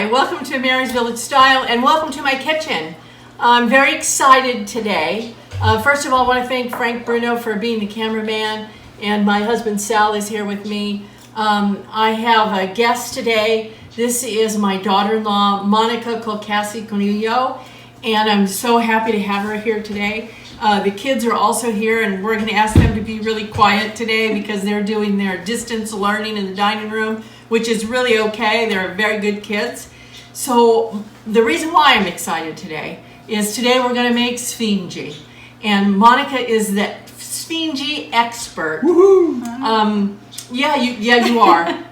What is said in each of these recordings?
Hi, welcome to Mary's Village Style and welcome to my kitchen. I'm very excited today. First of all, I want to thank Frank Bruno for being the cameraman, and my husband Sal is here with me. I have a guest today. This is my daughter-in-law, Monica Colcassi Conillo, and I'm so happy to have her here today. The kids are also here, and we're going to ask them to be really quiet today because they're doing their distance learning in the dining room, which is really okay. They're very good kids. So the reason why I'm excited today is today we're going to make Sfingi. And Monica is the Sfingi expert. Woohoo! You are.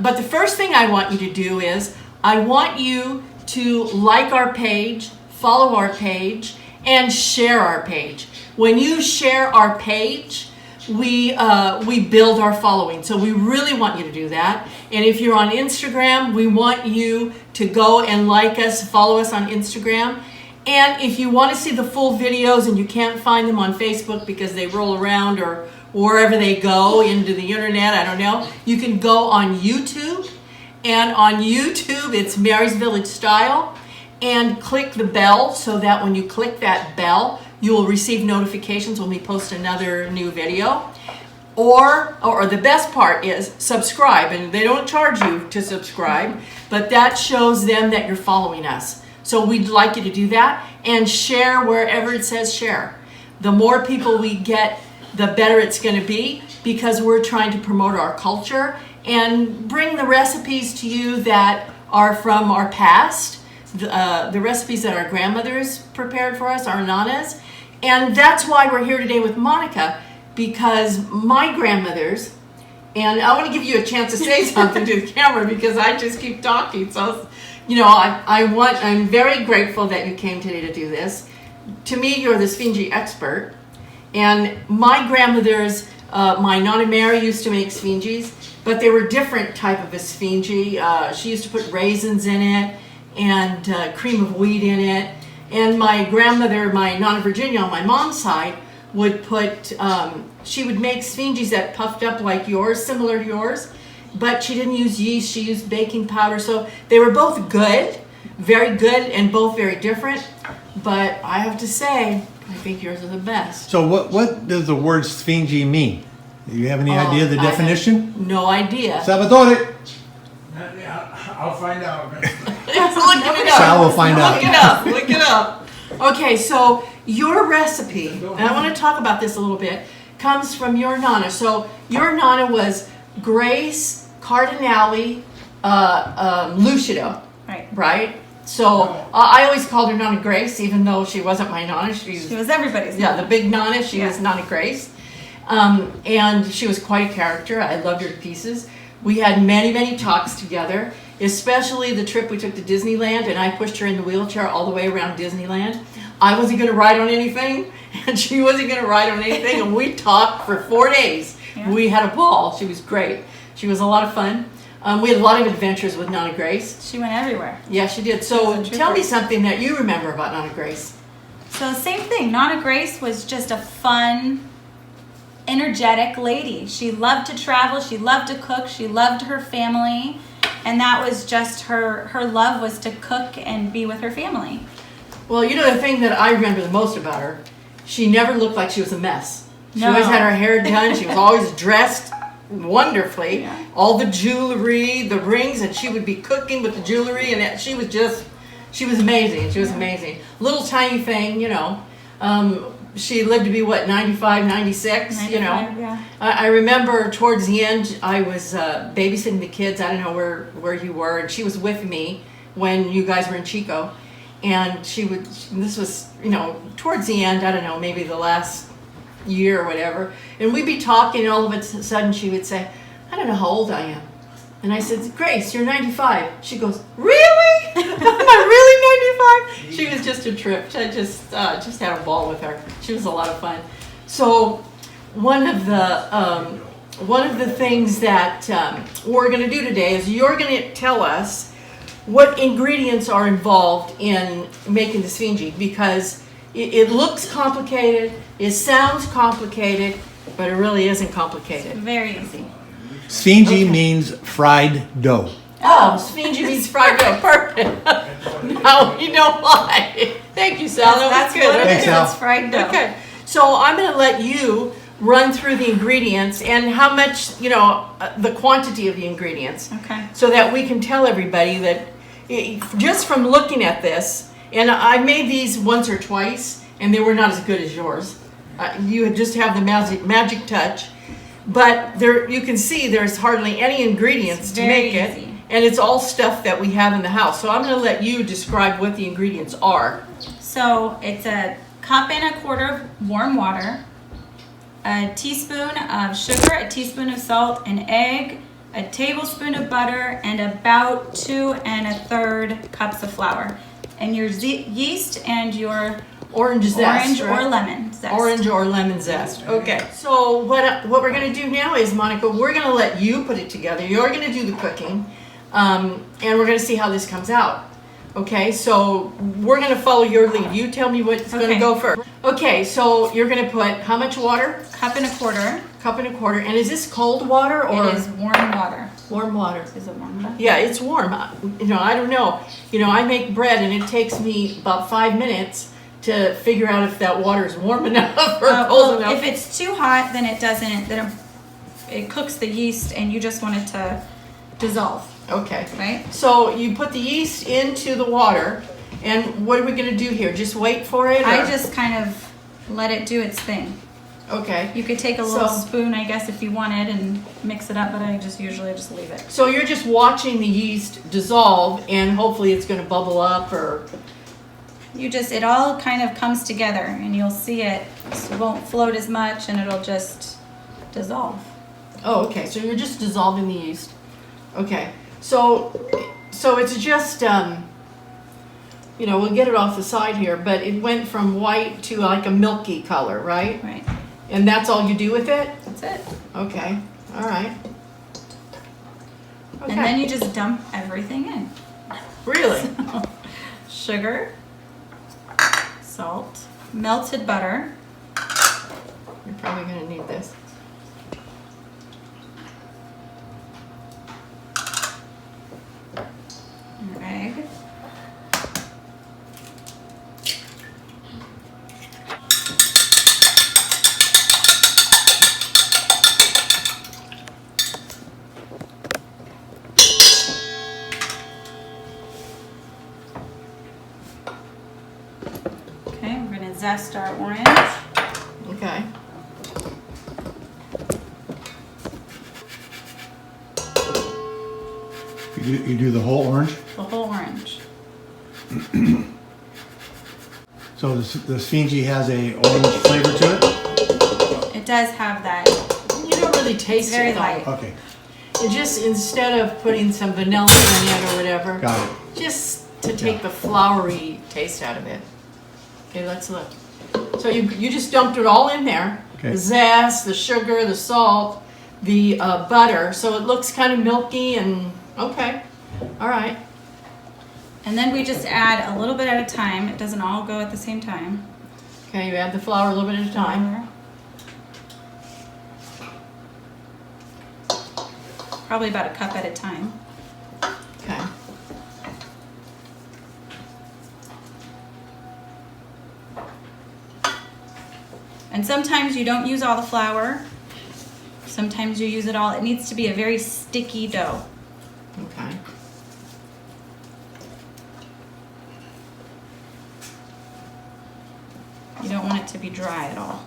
But the first thing I want you to do is I want you to like our page, follow our page, and share our page. When you share our page, we build our following. So we really want you to do that. And if you're on Instagram, we want you to go and like us, follow us on Instagram. And if you want to see the full videos and you can't find them on Facebook because they roll around or wherever they go into the internet, I don't know, you can go on YouTube. And on YouTube, it's Mary's Village Style. And click the bell so that when you click that bell, you will receive notifications when we post another new video. Or the best part is subscribe, and they don't charge you to subscribe, but that shows them that you're following us. So we'd like you to do that and share wherever it says share. The more people we get, the better it's going to be, because we're trying to promote our culture and bring the recipes to you that are from our past. The recipes that our grandmothers prepared for us, our nanas. And that's why we're here today with Monica, because my grandmothers, and I want to give you a chance to say something to the camera because I just keep talking. So, you know, I'm very grateful that you came today to do this. To me, you're the Sfingi expert. And my grandmothers, my Nana Mary used to make Sfingis, but they were different type of a Sfingi. She used to put raisins in it and cream of wheat in it. And my grandmother, my Nana Virginia on my mom's side, would put, she would make Sfingis that puffed up like yours, similar to yours, but she didn't use yeast, she used baking powder. So they were both good, very good, and both very different. But I have to say, I think yours are the best. So what does the word Sfingi mean? Do you have any idea of the definition? No idea. Salvatore! I'll find out. Sal will find out. Look it up. Okay, so your recipe, and I want to talk about this a little bit, comes from your Nana. So your Nana was Grace Cardinale Lucido, right? So I always called her Nana Grace, even though she wasn't my Nana. She was everybody's Nana. Yeah, the big Nana, she was Nana Grace. And she was quite a character. I loved her to pieces. We had many, many talks together, especially the trip we took to Disneyland, and I pushed her in the wheelchair all the way around Disneyland. I wasn't going to ride on anything, and she wasn't going to ride on anything, and we talked for 4 days. Yeah. We had a ball. She was great. She was a lot of fun. We had a lot of adventures with Nana Grace. She went everywhere. Yeah, she did. So tell me something that you remember about Nana Grace. So same thing. Nana Grace was just a fun, energetic lady. She loved to travel. She loved to cook. She loved her family. And that was just her love was to cook and be with her family. Well, you know the thing that I remember the most about her, she never looked like she was a mess. She No. always had her hair done. She was always dressed wonderfully. Yeah. All the jewelry, the rings, and she would be cooking with the jewelry, and she was amazing. She was amazing. Little tiny thing, you know. She lived to be, 95, 96, 95, you know. Yeah. I remember towards the end, I was babysitting the kids. I don't know where you were, and she was with me when you guys were in Chico. And this was, you know, towards the end, I don't know, maybe the last year or whatever. And we'd be talking, and all of a sudden she would say, I don't know how old I am. And I said, Grace, you're 95. She goes, really? Am I really 95? She was just a trip. I just had a ball with her. She was a lot of fun. So one of the things that we're going to do today is you're going to tell us what ingredients are involved in making the Sfingi, because it looks complicated, it sounds complicated, but it really isn't complicated. Very easy. Sfingi means fried dough. Oh, Sfingi means fried dough. Perfect. Now you know why. Thank you, Sal. That That's was good. what it Thanks, is. Sal. It's fried dough. Okay, so I'm going to let you run through the ingredients and how much, the quantity of the ingredients. Okay. So that we can tell everybody that just from looking at this, and I made these once or twice, and they were not as good as yours. You just have the magic touch. But there, you can see there's hardly any ingredients to very make it. easy. And it's all stuff that we have in the house. So I'm going to let you describe what the ingredients are. So it's a 1.25 cups of warm water, a teaspoon of sugar, a teaspoon of salt, an egg, a tablespoon of butter, and about 2 1/3 cups of flour. And your yeast and your Orange zest, or right? lemon zest. Orange or lemon zest. Okay. So what we're going to do now is, Monica, we're going to let you put it together. You're going to do the cooking, and we're going to see how this comes out. Okay. So we're going to follow your lead. You tell me what's going to Okay. go first. Okay. So you're going to put how much water? 1.25 cups. 1.25 cups. And is this cold water or It is warm water. warm water? Is it warm water? Yeah, it's warm. I don't know. I make bread and it takes me about 5 minutes to figure out if that water is warm enough or cold Well, enough. if it's too hot, then it doesn't. Then it cooks the yeast, and you just want it to dissolve, Okay. right? So you put the yeast into the water, and what are we going to do here? Just wait for it? I or- just kind of let it do its thing. Okay. You could take a little So- spoon, I guess, if you wanted, and mix it up, but I just usually just leave it. So you're just watching the yeast dissolve, and hopefully it's going to bubble up or... It all kind of comes together, and you'll see it won't float as much, and it'll just dissolve. Oh, okay. So you're just dissolving the yeast. Okay. So it's just, we'll get it off the side here, but it went from white to like a milky color, right? Right. And that's all you do with it? That's it. Okay. All right. Okay. And then you just dump everything in. Really? Sugar, salt, melted butter, You're probably going to need this. an egg, okay, we're gonna zest our orange. Okay. You do the whole orange. The whole orange. So the Sfingi has a orange flavor to it. It does have that. You don't really taste It's very it though. light. Okay, It just, instead of putting some vanilla in it or whatever, got it. just to take the flowery taste out of it. Okay, let's look. So you just dumped it all in there. Okay. The zest, the sugar, the salt, the butter. So it looks kind of milky and okay. All right. And then we just add a little bit at a time. It doesn't all go at the same time. Okay, you add the flour a little bit at a time. Probably about a cup at a time. Okay. And sometimes you don't use all the flour. Sometimes you use it all. It needs to be a very sticky dough. Okay. You don't want it to be dry at all.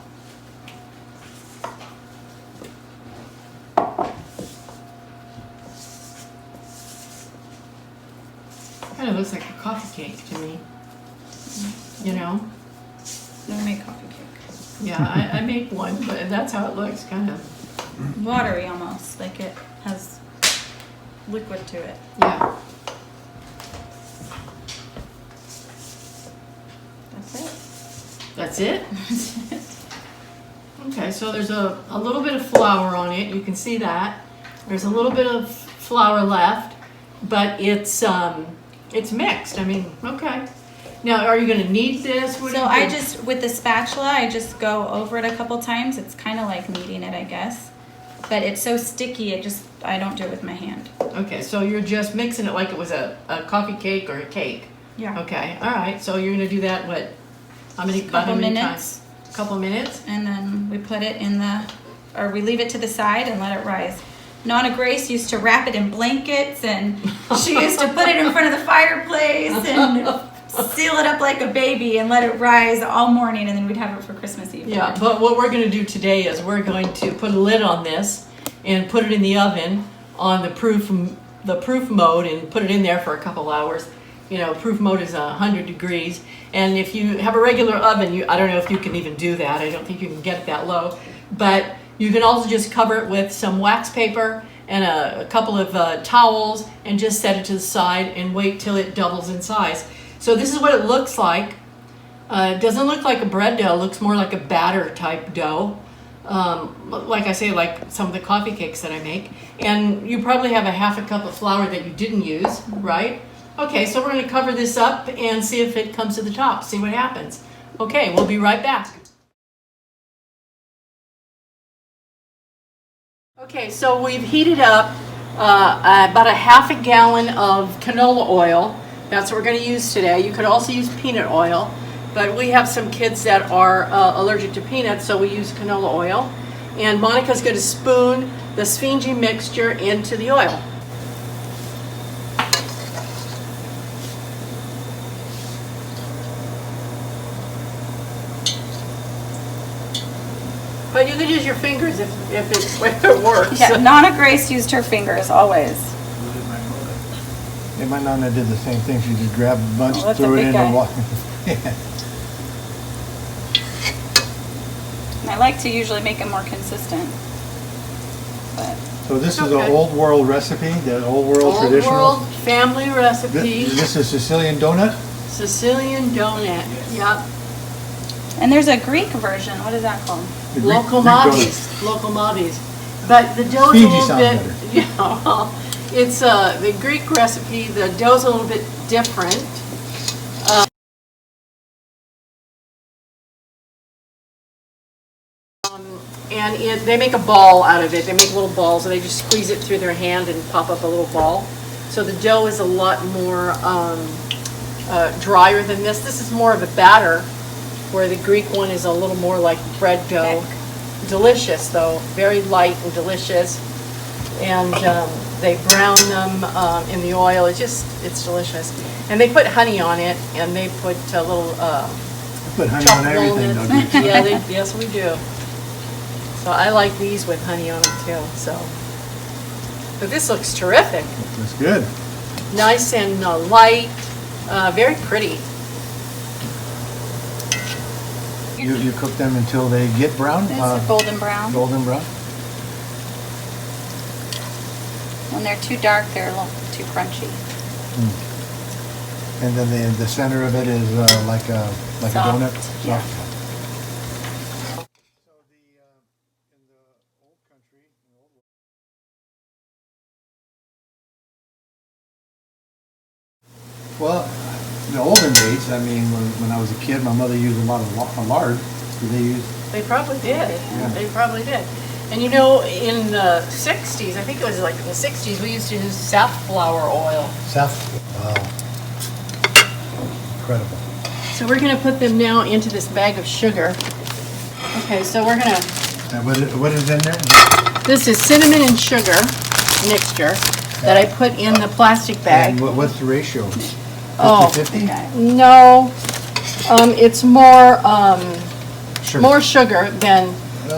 Kind of looks like a coffee cake to me. You know? Don't make coffee cake. Yeah, I make one, but that's how it looks, kind of. Watery almost, like it has liquid to it. Yeah. That's it. That's it? Okay, so there's a little bit of flour on it. You can see that. There's a little bit of flour left, but it's mixed. I mean, okay. Now, are you going to knead this? What do So you I do? just, with the spatula, I just go over it a couple times. It's kind of like kneading it, I guess. but it's so sticky, I don't do it with my hand. Okay, so you're just mixing it like it was a coffee cake or a cake. Yeah. Okay, all right. So you're gonna do that what? About how many minutes. times? A couple minutes. And then we put it or we leave it to the side and let it rise. Nana Grace used to wrap it in blankets, and she used to put it in front of the fireplace and seal it up like a baby and let it rise all morning, and then we'd have it for Christmas Eve. Yeah, but what we're gonna do today is we're going to put a lid on this and put it in the oven on the proof mode and put it in there for a couple hours. You know, proof mode is 100 degrees. And if you have a regular oven, I don't know if you can even do that. I don't think you can get it that low. But you can also just cover it with some wax paper and a couple of towels and just set it to the side and wait till it doubles in size. So this is what it looks like. It doesn't look like a bread dough. It looks more like a batter type dough. Like I say, like some of the coffee cakes that I make. And you probably have a half a cup of flour that you didn't use, right? Okay, so we're going to cover this up and see if it comes to the top, see what happens. Okay, we'll be right back. Okay, so we've heated up about a half a gallon of canola oil. That's what we're going to use today. You could also use peanut oil, but we have some kids that are allergic to peanuts, so we use canola oil. And Monica's going to spoon the Sfingi mixture into the oil. But you could use your fingers if it works. Yeah, Nana Grace used her fingers always. Yeah, my nana did the same thing. She just grabbed a bunch, that's threw a it big in guy. and walked. And I like to usually make it more consistent. But So this is Okay. an old world recipe, the old world Old traditional. world family recipe. This is Sicilian donut. Sicilian donut. Yep. and there's a Greek version. What is that called? The Greek Locomavis. Locomavis. But the dough's a Fiji little sounds bit. better. Yeah. Well, it's the Greek recipe. The dough's a little bit different. And they make a ball out of it. They make little balls, and they just squeeze it through their hand and pop up a little ball. So the dough is a lot more drier than this. This is more of a batter, where the Greek one is a little more like bread dough. Delicious, though. Very light and delicious. And they brown them in the oil. It's delicious. And they put honey on it, and they put a little Put honey chopped on everything, walnuts. don't you? Yeah, yes, we do. So I like these with honey on them too. So, but this looks terrific. That's good. Nice and light, very pretty. You cook them until they get brown. This is golden brown. Golden brown. When they're too dark, they're a little too crunchy. And then the center of it is like a Soft, donut. yeah. Soft. Well, the olden days, I mean, when I was a kid, my mother used a lot of lard. Did they use? They probably did. Yeah. They probably did. And you know, in the 60s, I think it was like in the 60s, we used to use safflower oil. Wow. Incredible. So we're going to put them now into this bag of sugar. Okay, so we're going to, And what is in there? this is cinnamon and sugar mixture that I put in the plastic bag. And what's the ratio? 50-50? Oh, no, it's more Sugar. more sugar than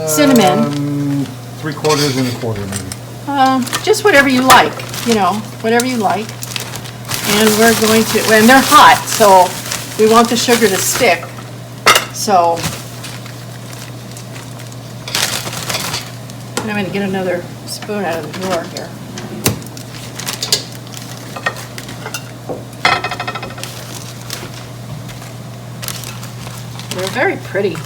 cinnamon. 3/4 and 1/4 maybe. Just whatever you like, you know, whatever you like. And we're going to, and they're hot, so we want the sugar to stick. So I'm going to get another spoon out of the drawer here. They're very pretty.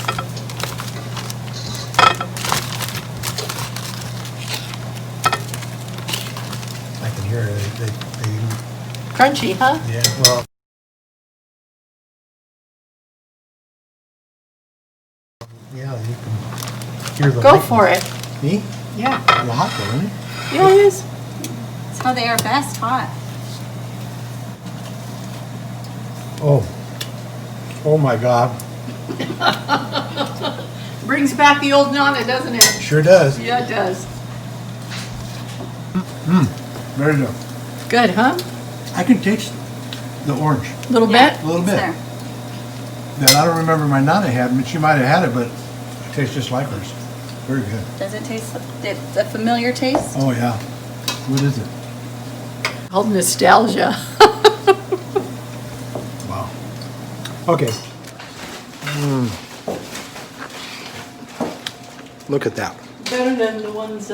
I can hear it. They Crunchy, huh? yeah, well. Yeah, you can hear the Go light. for it. Me? Yeah. A lot though, isn't it? Yeah, it is. That's how they are best, hot. Oh my God. Brings back the old Nana, doesn't it? Sure does. Yeah, it does. Very good. Good, huh? I can taste the orange Little Yeah. bit? a little bit. There. That I don't remember my Nana had, but she might have had it, but it tastes just like hers. Very good. Does it taste a familiar taste? Oh yeah. What is it? Called nostalgia. Wow. Okay. Look at that. Better than the ones,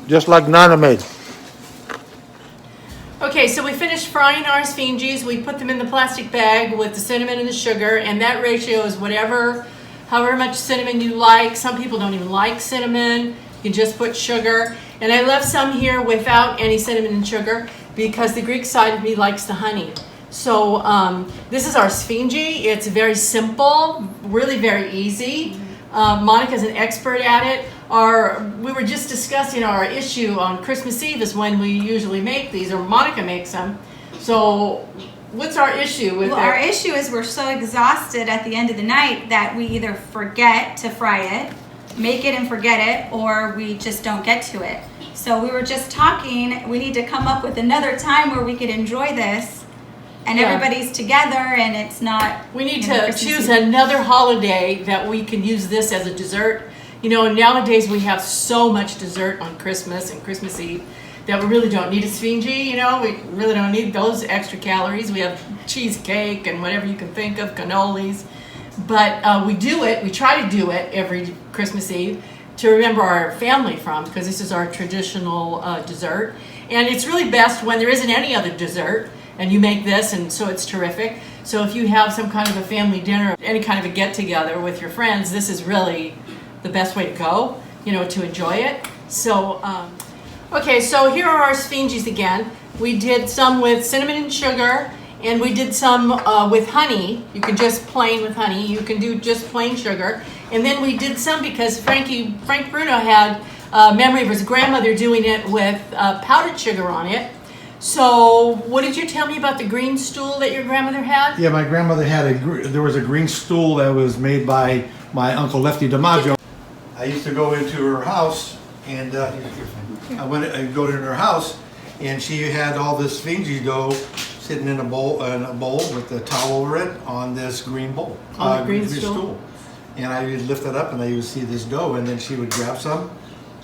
Just like Nana made. Okay, so we finished frying our Sfingis. We put them in the plastic bag with the cinnamon and the sugar, and that ratio is however much cinnamon you like. Some people don't even like cinnamon. You can just put sugar. And I left some here without any cinnamon and sugar because the Greek side of me likes the honey. So this is our Sfingi. It's very simple, really very easy. Monica's an expert at it. We were just discussing our issue on Christmas Eve is when we usually make these, or Monica makes them. So what's our issue with Well, our issue is we're so exhausted at the end of the night that we either forget to fry it, make it and forget it, or we just don't get to it. So we were just talking, we need to come up with another time where we could enjoy this and Yeah. everybody's together and it's not... We need you know, to Christmas choose Eve. another holiday that we can use this as a dessert. You know, nowadays we have so much dessert on Christmas and Christmas Eve that we really don't need a Sfingi, you know, we really don't need those extra calories. We have cheesecake and whatever you can think of, cannolis. But we try to do it every Christmas Eve to remember our family from, because this is our traditional dessert. And it's really best when there isn't any other dessert and you make this, and so it's terrific. So if you have some kind of a family dinner, any kind of a get-together with your friends, this is really the best way to go, you know, to enjoy it. So, okay, so here are our Sfingis again. We did some with cinnamon and sugar, and we did some with honey. You can just plain with honey. You can do just plain sugar. And then we did some because Frank Bruno had a memory of his grandmother doing it with powdered sugar on it. So what did you tell me about the green stool that your grandmother had? Yeah, my grandmother had there was a green stool that was made by my Uncle Lefty DiMaggio. I used to go into her house, and I'd go to her house, and she had all this Sfingi dough sitting in a bowl with a towel over it on this green bowl. On the green stool. And I would lift it up, and I would see this dough, and then she would grab some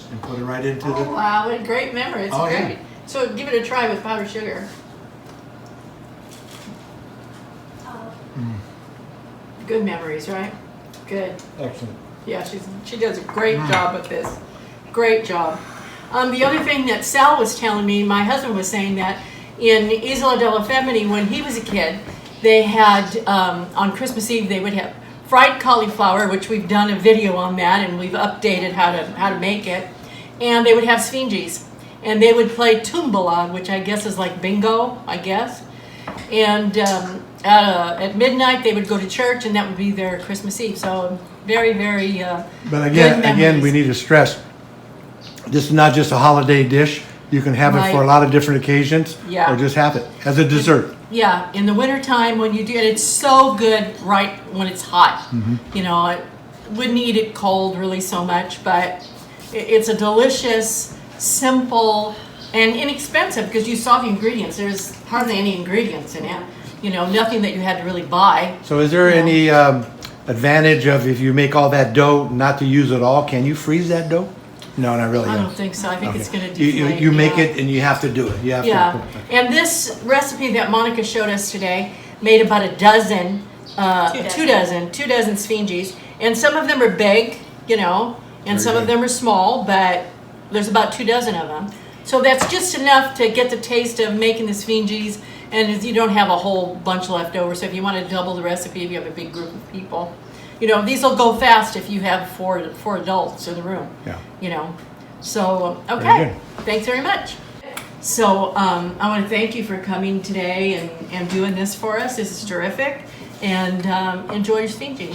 and put it right into Oh, wow, what a great memory. It's Oh, great. yeah. So give it a try with powdered sugar. Good memories, right? Good. Excellent. Yeah, she does a great job with this. Great job. The other thing that Sal was telling me, my husband was saying that in Isola della Femmini, when he was a kid, they had, on Christmas Eve, they would have fried cauliflower, which we've done a video on that, and we've updated how to make it. And they would have Sfingis. And they would play Tumbola, which I guess is like bingo, I guess. And at midnight, they would go to church, and that would be their Christmas Eve. So very, very But good again, memories. we need to stress, this is not just a holiday dish. You can have it for Right. a lot of different occasions, Yeah. or just have it as a dessert. Yeah, in the wintertime when you do it, it's so good right when it's hot. You know, I wouldn't eat it cold really so much, but it's a delicious, simple, and inexpensive because you saw the ingredients. There's hardly any ingredients in it. You know, nothing that you had to really buy. So is there Yeah. any advantage of if you make all that dough, not to use it all? Can you freeze that dough? No, not really. I don't think so. I think it's going to You deflate. you make yeah. it and you have to do it. You have Yeah, to. and this recipe that Monica showed us today made about a dozen, two dozen Sfingis, and some of them are big, you know, and Very some of good. them are small, but there's about 2 dozen of them. So that's just enough to get the taste of making the Sfingis, and you don't have a whole bunch left over. So if you want to double the recipe, if you have a big group of people, you know, these will go fast if you have four adults in the room. Yeah. You know, so Very okay, good. thanks very much. So I want to thank you for coming today and doing this for us. This is terrific, and enjoy your Sfingi.